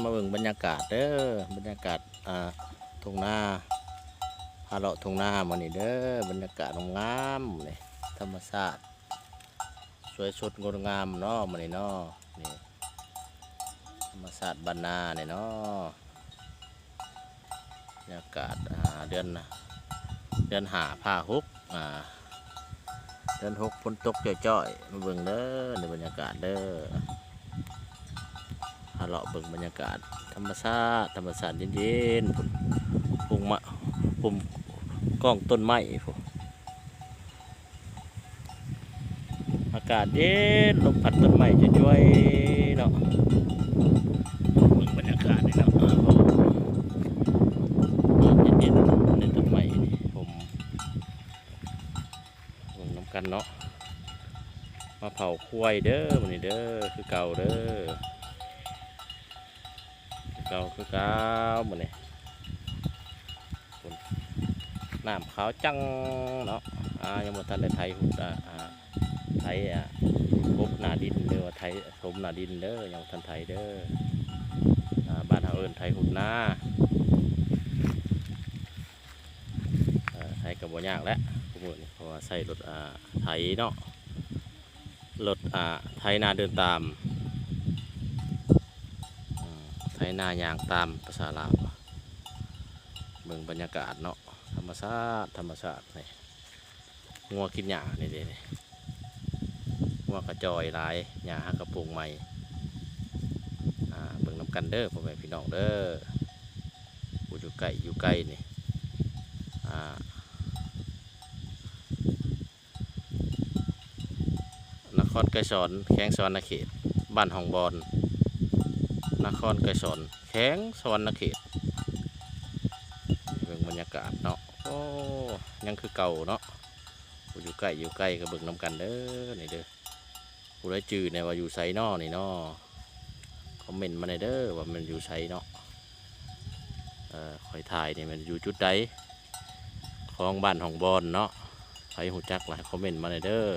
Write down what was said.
มาเบิ่งบรรยากาศเด้อบรรยากาศทุ่งนาพาเลาะทุ่งนามานี่เด้อบรรยากาศงามนี่ธรรมชาติสวยสดงดงามเนาะมานี่เนาะนี่ธรรมชาติบ้านนาเนี่ยเนาะบรรยากาศเดือนหาผ้าฮุกเดือนหกฝนตกจ่อยๆมาเบิ่งเด้อในบรรยากาศเด้อพาเลาะเบิ่งบรรยากาศธรรมชาติเย็นๆปุ่มกล้องต้นไม้พุ่นอากาศเย็นลมพัดต้นไม้จ่อยๆเนาะเบิ่งบรรยากาศนี่เนาะเย็นๆในต้นไม้นี่ผมเบิ่งน้ำกันเนาะมาเผาควายเด้อมื้อนี้เด้อคือเก่าเด้อคือเก่ามื้อนี้น้ำขาวจังเนาะยังบ่ทันได้ไถหุดไถกบหน้าดินเด้อว่าไถถมหน้าดินเด้อยังบ่ทันไถเด้อบ้านเฮาเอิ้นไถหุดนาไถก็บ่ยากแล้วพวกมื้อนี้เพราะว่าใช้รถไถเนาะรถไถนาเดินตามไถนายางตามภาษาลาวเบิ่งบรรยากาศเนาะธรรมชาตินี่งัวกินหญ้านี่เด้งัวกระจอยหลายหญ้าหักกระปุกใหม่เบิ่งน้ำกันเด้อพ่อแม่พี่น้องเด้อผู้อยู่ใกล้นี่นครไกรสอนแข้งสวรรณเขตบ้านหองบอนนครไกรสอนแข้งสวรรณเขตเบิ่งบรรยากาศเนาะโอ้ยังคือเก่าเนาะผู้อยู่ใกล้ก็เบิ่งน้ำกันเด้อนี่เด้อผู้ได้จื่อเนี่ยว่าอยู่ไซนอนี่เนาะคอมเมนต์มาในเด้อว่ามันอยู่ไซเนาะคอยถ่ายนี่มันอยู่จุดใดของบ้านหองบอนเนาะใครหูจักหลายคอมเมนต์มาในเด้อ